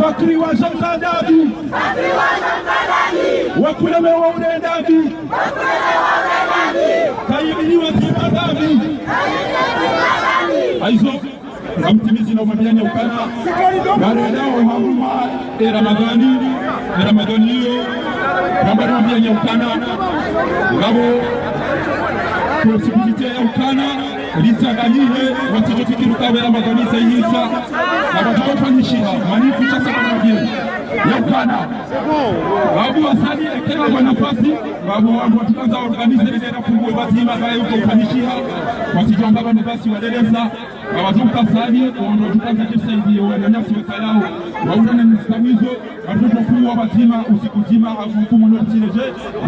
Fakri wa Shankadadi Wakuleme wa Unendadi Kayibini wa Timadadi Aizo Kamtimizi na umamiani ya ukana Garedao hamuma Ramadhani hiyo Kambari umamiani ya ukana Ngabo Posibilite ya ukana Lisa ganihe Wasijotikiru kawe Ramadhani sayisa Abajofanyishira Manifu chasa kamabili ya ukana Wabu wasani ekera wa nafasi Wabu watukanza organize Lidera fungue bazima Kaya yuko ufanishira Wasijambaba nabasi wadeleza Wawazuka sani Waondo tukanza jefsaidi Wananyasi wekalao Waunana nisitamizo Watoto kuwa bazima Usiku zima Afukumu notisineje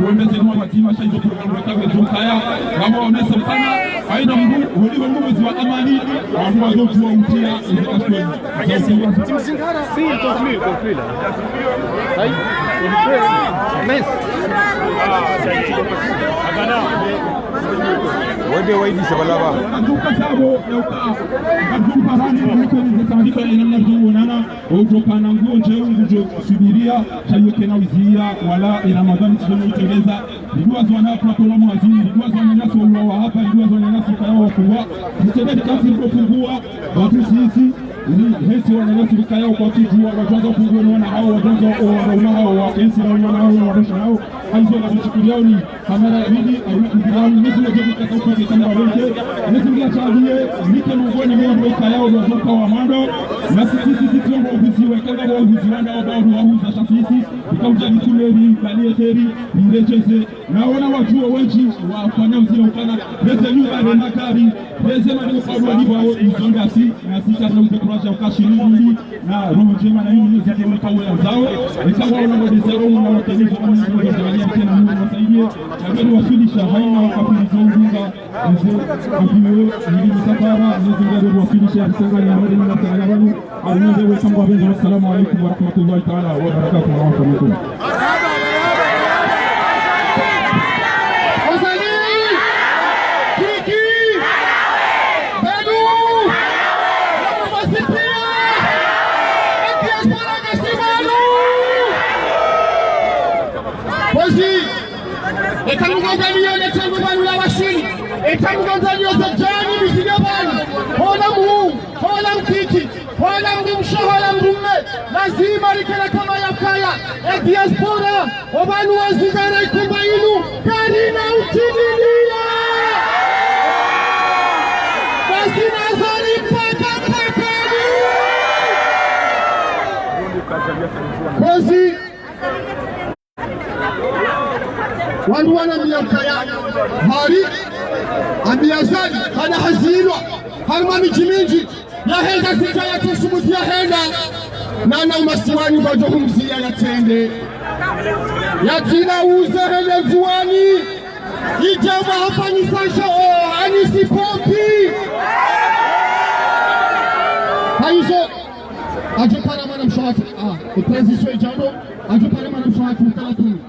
Uwembeze nwa bazima Shaizo programu wekawe Zukaya Wabu waonesa mkana Aina mbu Wali wa mbu wa amani Wabu wazotu wa utia Izekashweni Timsingara si conclui là. Aí, Wende waidi sabalaba. Anduka sabo Kadumpa rani Mwiko nizekandika inamna zuonana Ujokana nguo njeungu subiria Chayoke na wizia Wala Ramadhani tisono uteleza Niguwa zwana kwa kolomu wazini Niguwa zwana nyaso uwa wa hapa Niguwa zwana nyaso kayawa wakuwa Nitebedi kasi mkofungua Watu sisi Hesi wananyasi vikayao kwa kijua Wajanza kufungua ni wana hao Wajanza wana hao Wakensi na wana hao Wadosha hao Haizo na vichukuliao ni kamera hili Aruna kumbirao Nisi wajebu kata upake kama waweke Nisi mga chahiye Nike mungoni mwenye vikayao Wazoka wa mando Nasi sisi tiongo ofisi Wekenda wa ofisi wanda Wabauru wa huza shafisi Ikauja nikuleri Kalie teri Nirecheze Na wana wajua wenchi Wafanya mzina ukana Nese nyuga renakari Nese manio kwa wadiwa Mzongasi Na sita na utekuraja ukashirili Na roho jema na hini Zade wekawe ya zao Ikawa unawadesero Unawateneza Unawateneza Tena Mungu wasaidie Nageni wafilisha haina wakapiliza uzunga Abiwe Nili Musafara Nizingari wafilisha Kisangani Amari Nina Saragabani Arunaze wekambu wabenza Wassalamu alaikum warahmatullahi ta'ala wa barakatuh wa rahmatullahi Etanganzanyo za jani misigabani Hola muu, hola mkiti Hola mdumsho, hola mdumme Lazima likele kama ya kaya Ya diaspora Obanu wazigara ikumba inu Karina utinilia Basina zari paka pakani Kozi Waluwana miyakaya Hari Amiyazali Hana hazirwa Harma mijiminji Ya henda sita ya kusumuti ya henda Nana umasiwani Bajo humzia ya tende Ya tina uze hele zuwani Ijama hapa nisasha Anisi popi Hayuzo Ajupara mana mshawatu Iprezi swe jambo Ajupara mana mshawatu Mtalatuni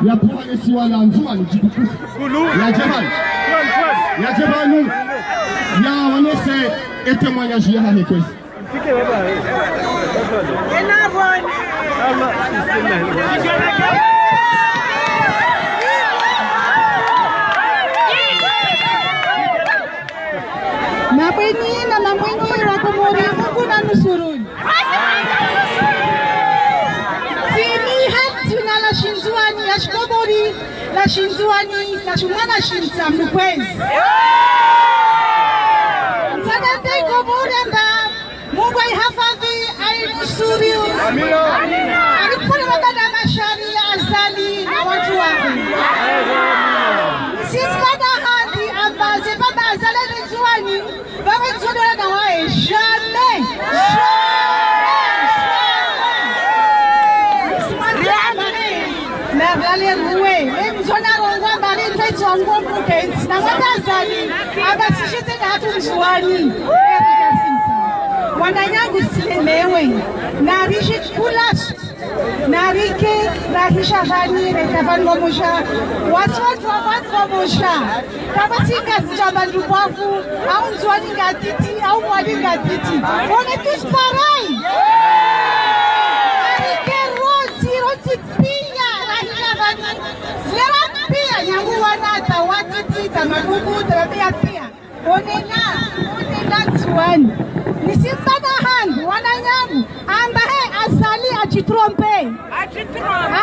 Ya puwane siwa la nzuwani Jitukufu Ya jebali Ya jebali Ya wanese ete mwanyaji ya hane kwezi Mabwenyi na mabwenyi wakumuri Mungu na nusuruni Sini hati na la shinzuani ya shikobori La shinzuani la shumana shinza mkwezi Msadate koborenda Mungu aihafadhi ainusuri Alipone wakada mashari ya azali na watu wake Sismada hadi ambaze baba azale nizuani Baba nzudora na wae Jamais Mergale ruwe Mzona rongwa mbali nfetu wangu mkenti Na watazani Abasishite na hatu mzuani Wananyangu silemewe Narishi kulasu Narike Nahisha hani Rekavani wamusha Watu wavani wamusha Kama singa zijabandu wafu Au mzuani ngatiti Au mwani ngatiti On est tous pareils tamagugu tabia pia onena tuani nisimbana hangu wananyangu ambaye asali achitrompe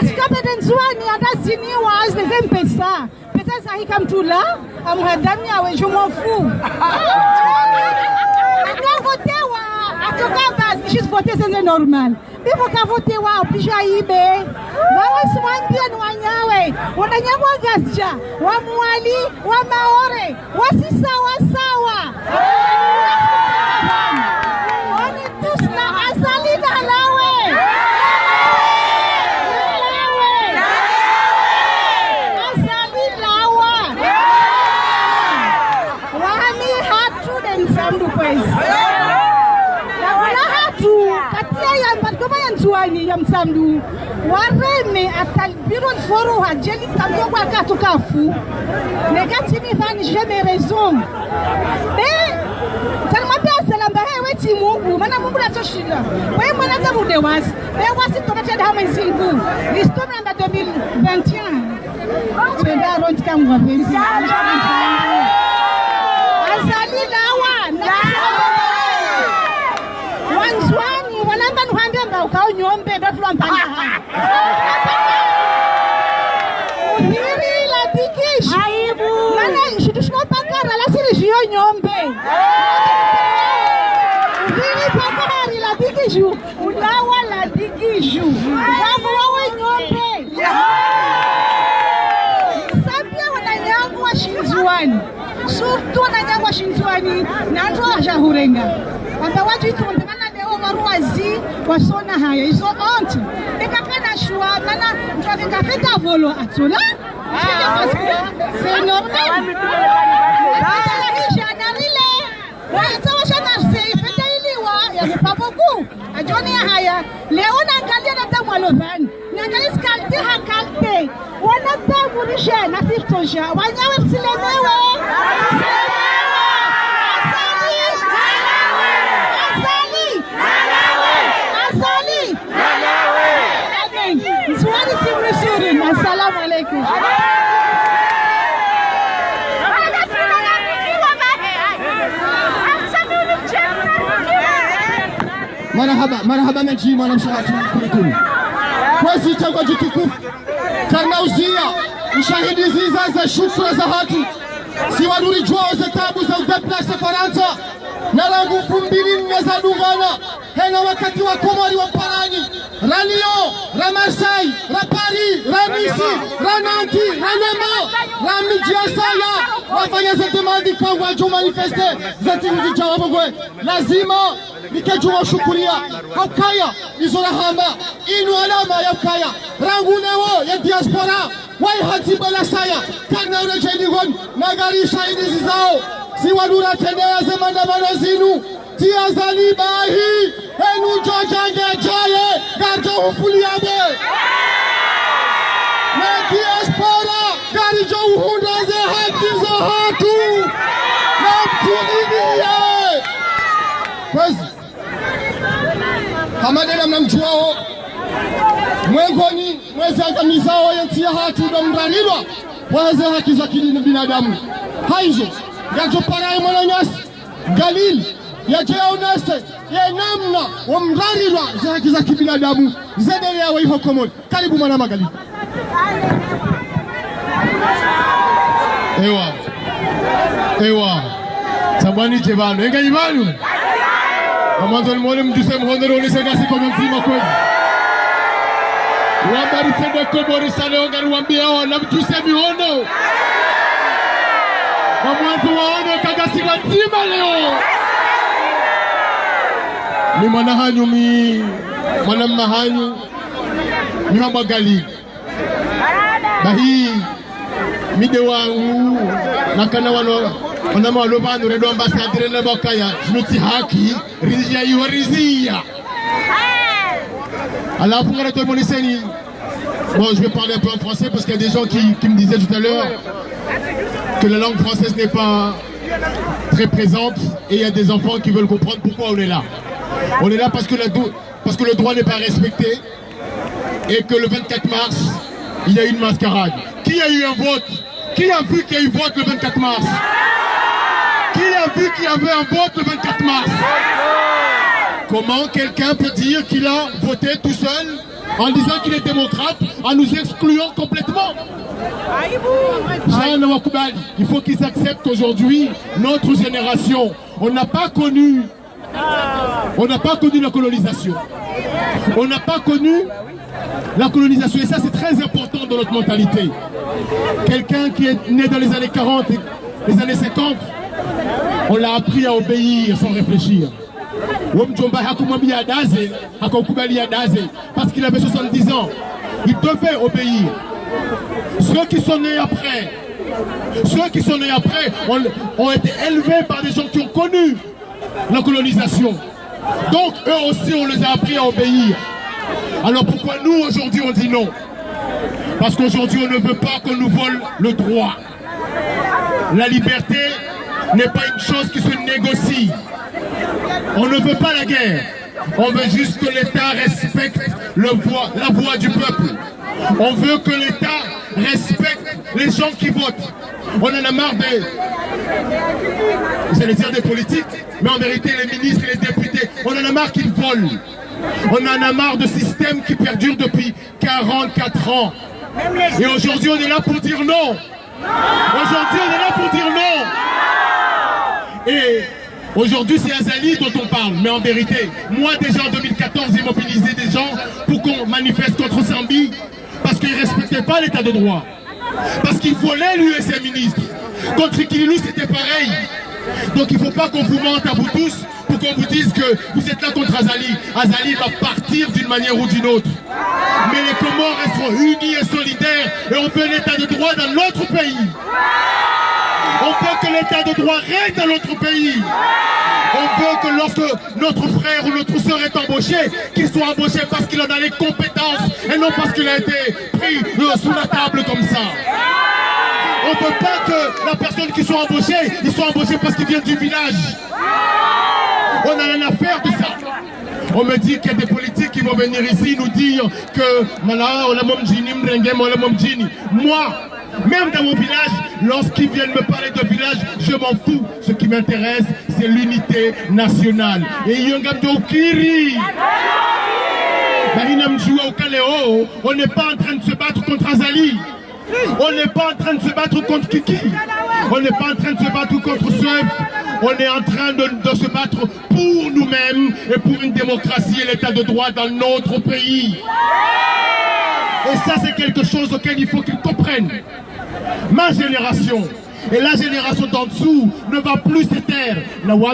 asikapete nzuani ataziniwa azizempesa pesa zahika mtula amuhadami awe jumofu akavotewa atokava nishis vote c'est normal bifo kavotewa opisha ibe wawe simwambia ni wanyawe wananyamwa gasja wa mwali wa maore wasisawa sawa wani tusna asali na lawe asali lawa wami hatu den samdu kwezi kama ya nzuani ya msamdu wareme atalbiron foro hajeli kamyo kwa katukafu negatini vani jamais raison mais tellement bien salamba hewe ti Mungu maana Mungu atoshila wewe mwana za mudewas wewe wasi tokacha da mzingu listo namba 2021 twenda rond kama vile azali lawa na wanzwani wanamba nuhambemba ukao nyombe ndo tulompanga udhiri la dikish aibu mana shitushkopakara la siri jiyo nyombe udhiri pakari la dikishu ulawa la dikishu wavu wawe nyombe sabia wananyangu wa shinzuani surtu wananyangu wa shinzuani na atu wa jahurenga wamba watu itumbe waruazi wasona haya izo onti ekakana shua mana mtwake kafeta volo atola c'est normal la hisha narile waitawa shana feta iliwa ya vipaboku ajoni haya leo naangalia na tamu alovani naangalia skalte hakalte wana tamu risha na sirtosha wanyawe silemewe Assalamu alaikum. Marhaba meji mwana mshahati mkuni kwezi chagwa jitukufu karnauzia ushahidi ziza za shukra za hatu si waduri jwao za tabu za udeplas Faransa na rangu 2004 za dungana hena wakati wa Komori wa Parani ra Lyon, ra Marseille, ra Paris, ra Nice, ra Nantes, ra Le Mans, ra Midjiasaya wafanya zete maandika waju manifeste zete mjija wabogwe lazima nikejua shukuria haukaya izora hamba inu alama ya ukaya rangunewo ya diaspora wai hatiba la saya karna urejeni gon nagari shahidi zizao si wadura tendea zemanda manazinu tia zalibahi enu jojange jaye garjo hufuliabe na diaspora garjo uhundaze haki za hatu na mtudinie kwezi hamadena mnamjuao mwengoni mwezi angamizao yentia hatu na mrarilwa waze haki za kidini binadamu haizo garjo paraye mwananyasi galili yaje yaoneste ye namna wamrarirwa za haki za kibinadamu zedele yawe iho komoni. Karibu mwana Magali. Ewa sabani chebano enga ibanu amanzo mwone mjuse mhondero ni segasi kwa mzima kweli wabari sende Komori sana ongaru wambia wana mjuse mihondo wamwanzo waone kagasi kwa mzima leo ni mwanahanyu mwana mahanyu ni Magali na hii mide wangu nakana wana malobano redo ambassadeur na bakaya zinuti haki rizia yurizia alafu ngara to moniseni. Bon, je vais parler un peu en français parce qu'il y a des gens qui me disaient tout à l'heure que la langue française n'est pas très présente et il y a des enfants qui veulent comprendre pourquoi on est là. On est là parce que le droit n'est pas respecté et que le 24 mars, il y a eu une mascarade. Qui a eu un vote Qui a vu qu'il y a eu vote le 24 mars? Qui a vu qu'il y avait un vote le 24 mars? Comment quelqu'un peut dire qu'il a voté tout seul en disant qu'il est démocrate en nous excluant complètement? Il faut qu'ils acceptent aujourd'hui, notre génération, on n'a pas connu la colonisation. On n'a pas connu la colonisation et ça c'est très important dans notre mentalité. Quelqu'un qui est né dans les années 40 et les années 50, on l'a appris à obéir sans réfléchir. Parce qu'il avait 70 ans, il devait obéir. Ceux qui sont nés après ont été élevés par des gens qui ont connu la colonisation. Donc eux aussi on les a appris à obéir. Alors pourquoi nous aujourd'hui on dit non? Parce qu'aujourd'hui on ne veut pas qu'on nous vole le droit. La liberté n'est pas une chose qui se négocie. On ne veut pas la guerre. On veut juste que l'État respecte la voix du peuple. On veut que l'État respecte les gens qui votent. On en a marre j'allais dire des politiques, mais en vérité les ministres et les députés, on en a marre qu'ils volent. On en a marre de systèmes qui perdurent depuis 44 ans. Et aujourd'hui on est là pour dire non. Aujourd'hui on est là pour dire non. Et aujourd'hui c'est Azali dont on parle, mais en vérité, moi déjà en 2014 j'ai mobilisé des gens pour qu'on manifeste contre Sambi parce qu'ils ne respectaient pas l'état de droit. Parce qu'ils volaient lui et ses ministres. Contre Kililou c'était pareil. Donc il ne faut pas qu'on vous mente à vous tous pour qu'on vous dise que vous êtes là contre Azali. Azali va partir d'une manière ou d'une autre. Mais les Comores resteront unis et solidaires et on veut l'état de droit dans notre pays. On veut que l'état de droit règne dans notre pays. On veut que lorsque notre frère ou notre soeur est embauché, qu'il soit embauché parce qu'il en a les compétences et non parce qu'il a été pris sous la table comme ça. On ne veut pas que la personne qui soit embauchée, ils soient embauchés parce qu'ils viennent du village. On a rien à faire de ça. On me dit qu'il y a des politiques qui vont venir ici nous dire que moi, même dans mon village, lorsqu'ils viennent me parler de village, je m'en fous. Ce qui m'intéresse, c'est l'unité nationale. Et Yongamdokiri, on n'est pas en train de se battre contre Azali. On n'est pas en train de se battre contre Kiki. On n'est pas en train de se battre contre Sueb. On est en train de se battre pour nous-mêmes et pour une démocratie et l'état de droit dans notre pays. Et ça, c'est quelque chose auquel il faut qu'ils comprennent. Ma génération et la génération d'en dessous ne va plus se taire. Et alors,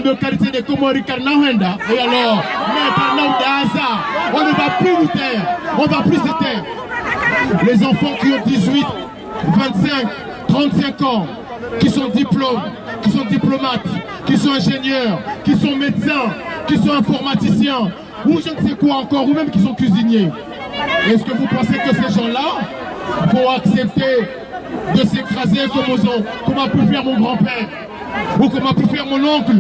on ne va plus nous taire. On ne va plus se taire. Les enfants qui ont 18, 25, 35 ans, qui sont diplomates, qui sont ingénieurs, qui sont médecins, qui sont informaticiens, ou je ne sais quoi encore, ou même qui sont cuisiniers. Est-ce que vous pensez que ces gens-là vont accepter de s'écraser comme a pu faire mon grand-père, ou comme a pu faire mon oncle,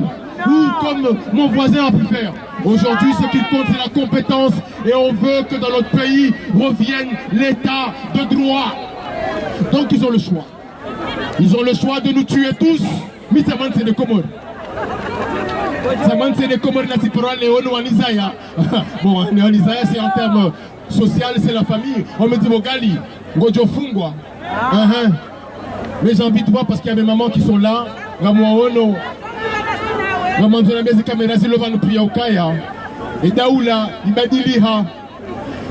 ou comme mon voisin a pu faire? Aujourd'hui, ce qui compte, c'est la compétence, et on veut que dans notre pays revienne l'état de droit. Donc ils ont le choix. Ils ont le choix de nous tuer tous. Mais ça c'est des Comores. Ça c'est des Comores, bon, Néonisaya, c'est en termes social, c'est la famille. On me dit, Bogali, Gojo Fungwa. Mais j'ai envie de voir parce qu'il y a des mamans qui sont là. Et Daoula, il m'a dit Liha.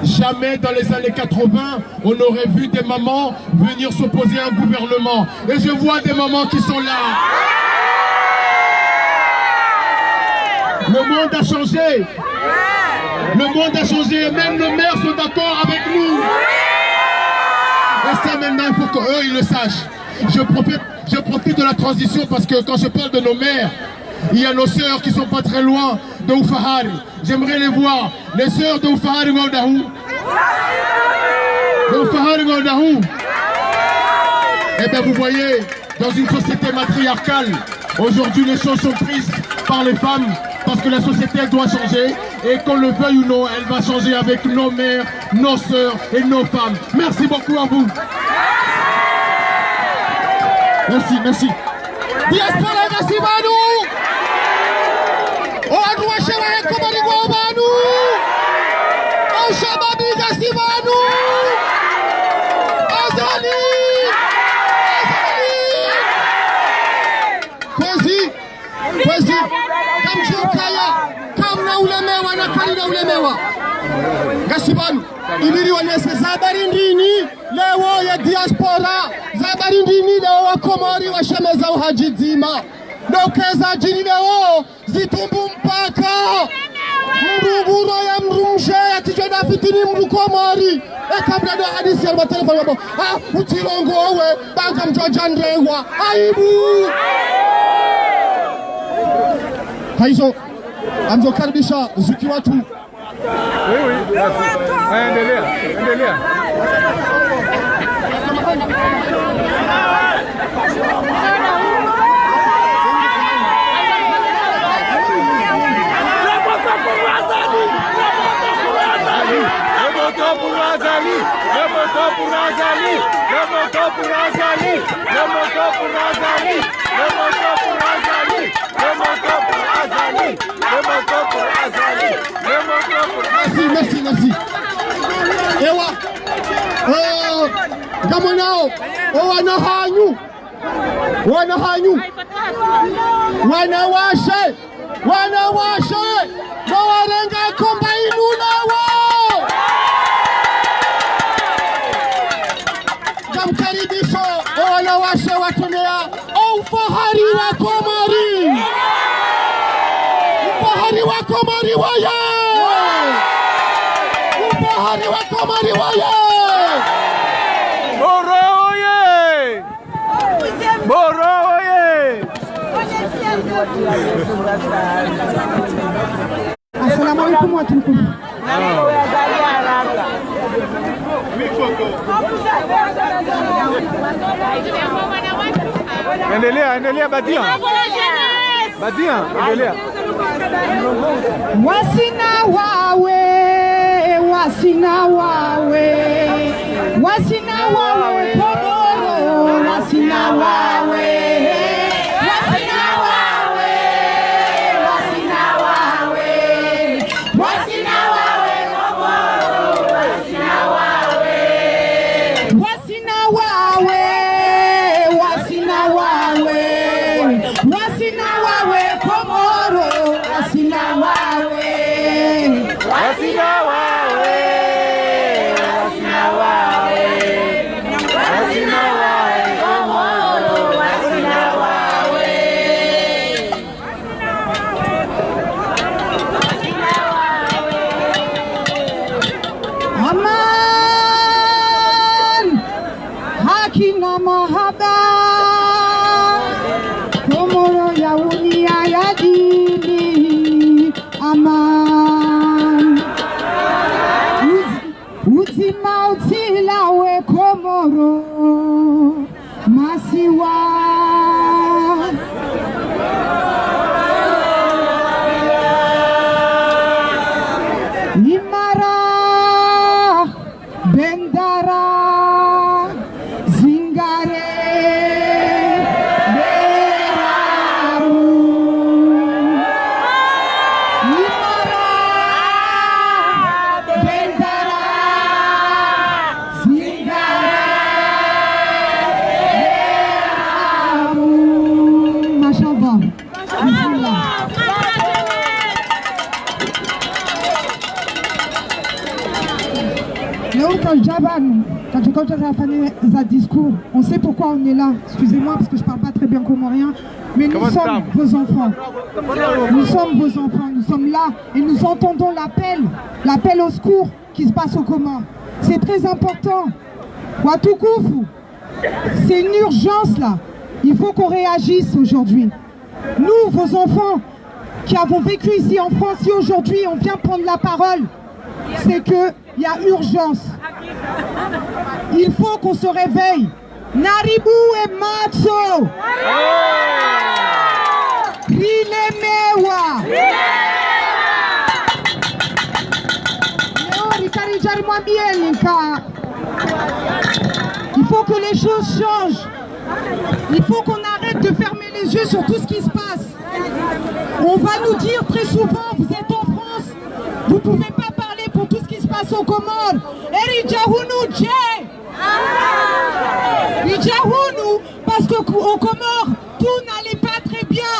Jamais dans les années 80, on aurait vu des mamans venir s'opposer à un gouvernement. Et je vois des mamans qui sont là. Le monde a changé. Le monde a changé. Même nos mères sont d'accord avec nous. Et ça maintenant, il faut qu'eux, ils le sachent. Je profite de la transition parce que quand je parle de nos mères, il y a nos sœurs qui ne sont pas très loin de Oufahari. J'aimerais les voir. Les sœurs de Oufahari Gondahou. De Oufahari Gondahou. Eh bien vous voyez, dans une société matriarcale, aujourd'hui les choses sont prises par les femmes parce que la société elle doit changer et qu'on le veuille ou non, elle va changer avec nos mères, nos sœurs et nos femmes. Merci beaucoup à vous. merci. Diaspora Gasibanu! Watu wa sherehe kubali kwa Banu! Shababi Gasibanu! Azali! Kwezi! Kamchukaya! Kamna ulemewa na kalina ulemewa! Gasibanu! Iliri wanese zabari ndini leo ya diaspora! Zabari ndini leo wa Komori wa shemeza uhajizima! Dokeza jini leo zitumbu mpaka! Mruguro ya mrumshe ya tijona fitini mrukomori! Kabla do hadisi ya telefoni wabo utilongo owe banka mjoja ndrewa aibu haizo amzokaribisha zuki watu endelea Merci. Ewa, gamonao, wanahanyu, wanawashe, wawarenga komba inunawo. Jamkaribisho, wanawashe watumea, ufahari wa Komori. Ufahari wa Komori waya! Ufahari wa Komori waya! Boroye! Assalamu alaikum watu mkuu. Endelea Badia, endelea. Wasina wawe Komoro, wasina wawe discours. On sait pourquoi on est là. Excusez-moi parce que je parle pas très bien comorien, mais nous sommes vos enfants. Nous sommes là et nous entendons l'appel au secours qui se passe au Comores. C'est très important. Watukufu, c'est une urgence là. Il faut qu'on réagisse aujourd'hui. Nous, vos enfants, qui avons vécu ici en France, si aujourd'hui on vient prendre la parole, c'est qu'il y a urgence. Il faut qu'on se réveille. Naribu et Matso. Rilemewa. Il faut que les choses changent. Il faut qu'on arrête de fermer les yeux sur tout ce qui se passe. On va nous dire très souvent, vous êtes en France, vous ne pouvez pas parler pour tout ce qui se passe aux Comores. Parce qu'aux Comores, tout n'allait pas très bien.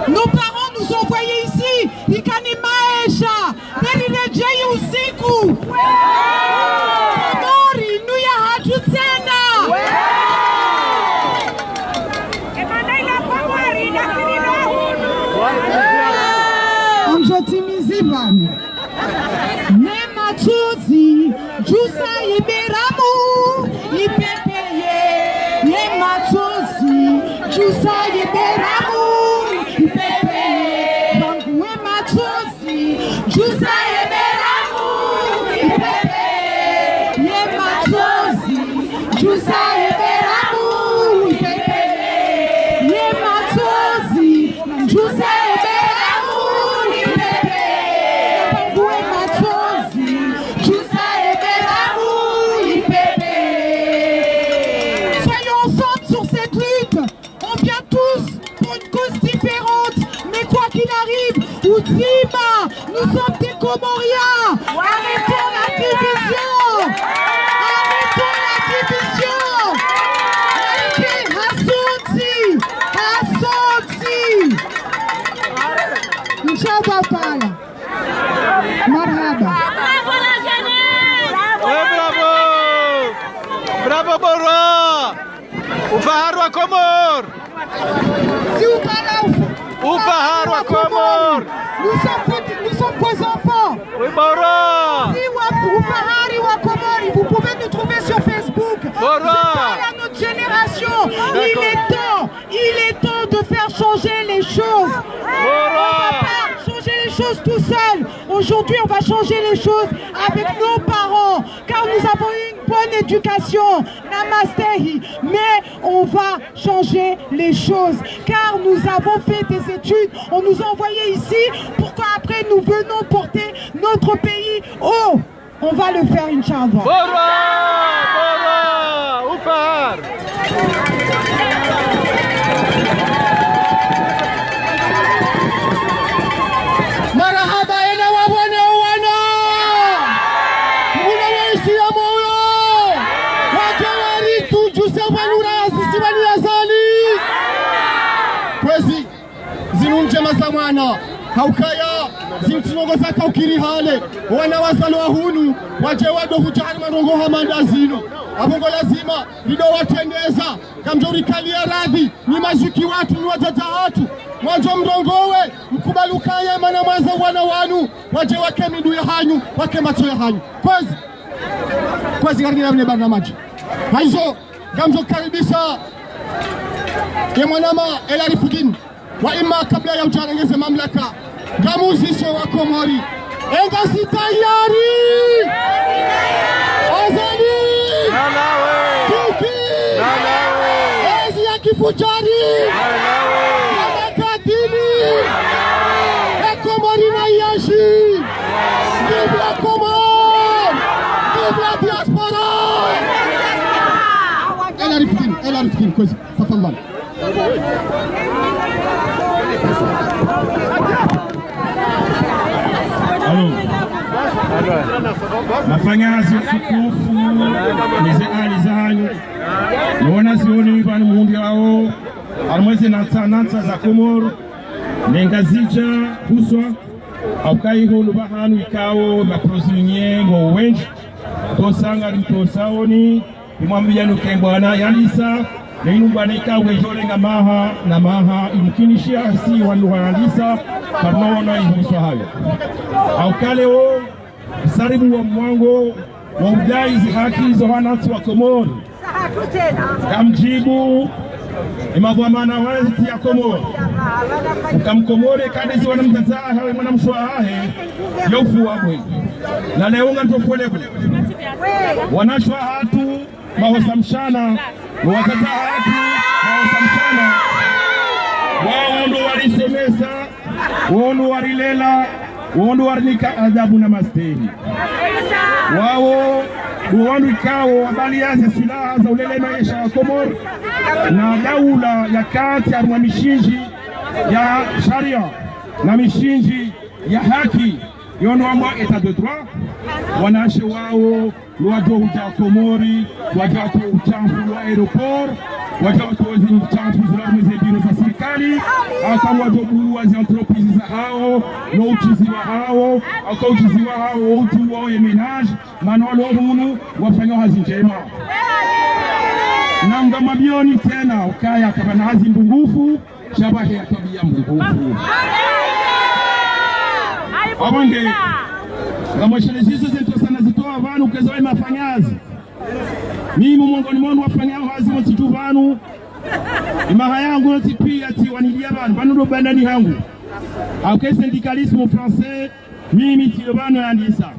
Nos parents nous ont envoyés ici. Ikani maisha. Nerireje usiku. Komori nuya hatu tena. Amjotimizi bani. Nema tuzi. Jusa iberamu. Ipepeye. Nema tuzi. Jusa iberamu. Jusa eberamu ipepe ye machozi. Jusa eberamu ipepe ye machozi. Jusa eberamu ipepe ye machozi. Jusa eberamu ipepe. Soyons ensemble sur cette lutte. On vient tous pour une cause différente, mais quoi qu'il arrive, Outima, nous sommes des Comoriens. Arrêtons la division. Arrêtons la division. Arrêtez, Hassanti. Inch'Allah pala. Marhaba. Bravo. Bravo Bora. Ufahari wa Komor. Si vous parlez Ufahari wa Komor. Nous sommes vos enfants. Oui, Bora. Si Ufahari wa Komori, vous pouvez nous trouver sur Facebook. Bora. Je parle à notre génération. Il est temps de faire changer les choses. Bora. On ne va pas changer les choses tout seul. Aujourd'hui, on va changer les choses avec nos parents, car nous avons eu une bonne éducation. Namastehi. Mais on va changer les choses, car nous avons fait des études. On nous a envoyés ici pour qu'après nous venons porter notre pays haut. On va le faire, Inch'Allah. Bora. Ufahari. Marahaba ena wabone wana. Muna waisi ya moyo. Wajawari tujusa wanura sisi wani azali. Kwezi zinunje mazamwana. Haukaya zimtinogo zaka ukiri hale. Wana wazalo wahunu. Wajewado hujari marongo hamanda zino. Abongo lazima lido watendeza. Kamjori kalia radhi. Ni mazuki watu ni wajata watu. Mwanzo mrongowe mkubalukaye mana mwanza wana wanu. Waje wake midu ya hanyu. Wake macho ya hanyu. Kwezi gari na mne barna maji. Haizo kamjo karibisa ye mwanama Elarifudin wa ima kabla ya ujarengeze mamlaka gamuzisho wa Komori enga sitayari azali Tuki ezi ya kifujari Amakatini Komori na yashi Vive la Komor Vive la diaspora Elarifudin kwezi tafadhali. Mafanyazi tukufu nize ali zanyu niona sioni bani muhundi wao almwezi natsa za Komoro nengazija huswa aukai hulu bahanu ikao maprosinye ngo wenji tosanga limtosaoni imwambia nuke bwana yalisa Neinumba nika wejolenga maha na maha imkinishia si wanuhalisa kanoona ihuso hayo. Aukaleo saribu wa mwango wa udaizi haki za wananchi wa Komori. Kamjibu imavwamana wazi ya Komori. Kamkomore kadezi wanamtazaa hawe mwanamshwa hahe yofu wabwe. Na leonga ntofwelebu. Wanashwa hatu mahosamshana wakata hatu mahosamshana wao ndo walisomesa wao ndo walilela wao ndo walinika adhabu na masteri wao buwandu ikao abaliaze silaha za ulele maisha ya Komoro na daula ya kati ya mishinji ya sharia na mishinji ya haki yonoamwa etat de droit wanashe wao wajo uja Komori wajo uchafu wa aeroport wajo uchafu za mzebino za serikali aka wajo buwa za entreprise za hao no uchizi wa hao aka uchizi wa hao utu wao ya menage manolo hunu wafanya hazi njema na ngamabioni tena ukaya kama hazi mbungufu shabahe ya tabia mbungufu abange ngamweshele zizo zetu sana zitoa vanu kezoe mafanyazi mimi mwongoni mwonu wafanyao hazi msitu vanu imaha yangu notipia ti wanilia vanu ndo bandani hangu auke syndicalisme français mimi ti vanu yandisa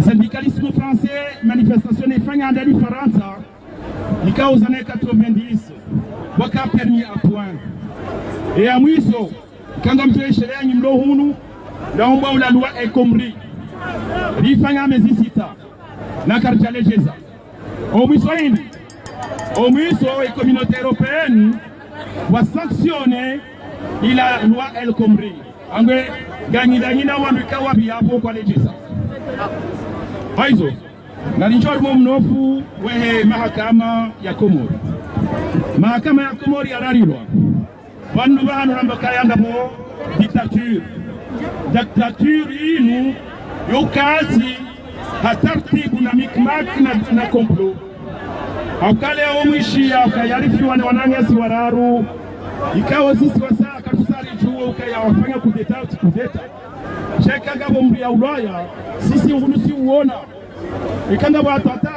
syndicalisme français manifestation ifanya ndani Faransa ikao za 90 waka permis à point et à mwiso kanga mtueshere yanyi mlo hunu naomba ula loi El Khomri rifanya mezi 6 na karjalejeza au mwiso hindi au mwiso et communauté européenne wa sanctionner ila loi El Khomri angwe ganyidanyina wandu ikawa biyapo kwa lejeza haizo na linjormo mnofu wehe mahakama ya Komoro. Mahakama ya Komoro yararirwa vandu vanu nambakayanga mo dictature inu yokazi hatartibu na mikmak na komplo aukale omwishia ukayarifiwa na wananyasi wararu ikawa sisi wasaa katusari juo ukaya wafanya kudeta cheka gabo mbia Ulaya sisi uhunusi uona ikanga watata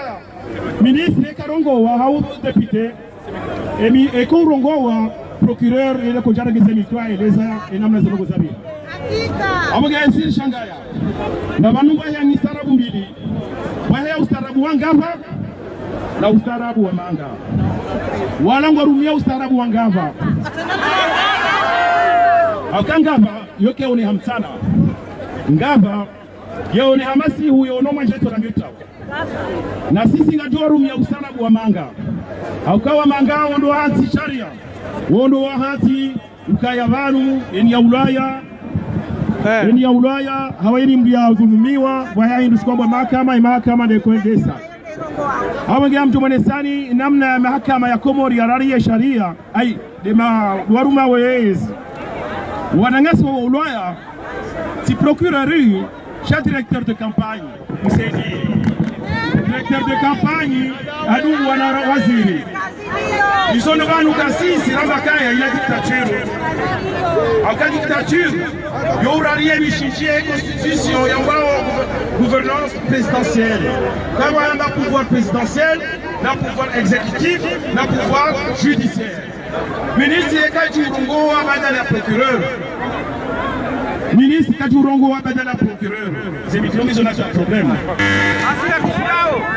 ministre karongowa hau député emi ekorongowa procureur ile kujara gizemikwa eleza enamna zinogo zabia abaga yasir shangaya na banu baya ni sarabu mbili baya ustarabu wangava na ustarabu wa manga wala ngwarumia ustarabu wangava akangava yoke one hamsana ngava yeo ni hamasi huyo no manjeto na mita na sisi ngajua rumia ustarabu wa manga aukawa manga wondo hati sharia wondo hati ukaya vanu eni ya Ulaya hawaini mbia dhulumiwa wayahindu shikwamba mahakama ndio kuendesa hawangia mtu mwanesani namna ya mahakama ya Komoro ya raria sharia ai dema waruma wezi wanangasi wa Ulaya si procureur chaque directeur de campagne msaidie directeur de campagne adu wana waziri isono vanu kasisi rambakaya ila dictature aka dictature yourarie mishinjie constitution ya wao gouvernance présidentielle kama yamba pouvoir présidentiel na pouvoir exécutif na pouvoir judiciaire ministre kajirongoa badala ya procureur ministre kajirongoa badala ya procureur zemitongizo na problème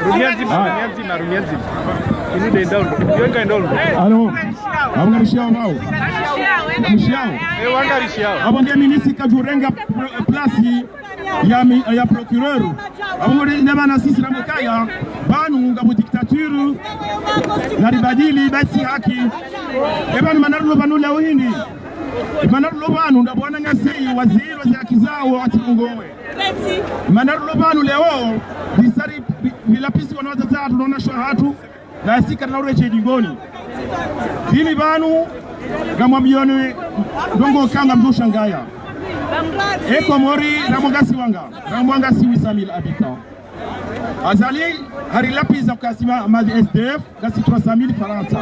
Rumianzi ini dendao yenga ndolo alo abangarishao wao mshiao wangarishao abonge ministre kajurenga place ya procureur abonge ndabana sisi ramekaya banu ngabo dictature na ribadili basi haki ebanu manarulo banu leo hindi manarulo banu ndabona ngasi waziri wa haki zao atingowe manarulo banu leo bisari milapisi wanawatata tunaona shahatu na sika na ureche digoni hili banu gamwambione dongo kanga mjoshangaya Komori ramwangasi 800,000 habitants azali harilapi za kasima mali SDF gasi 300,000 Faransa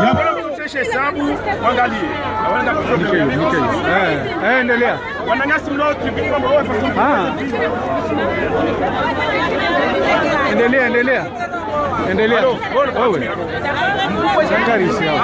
ya bwana mteshe sabu angalie awenda kutoka endelea wananyasi mloti kwa mroa endelea wewe sangarisi hao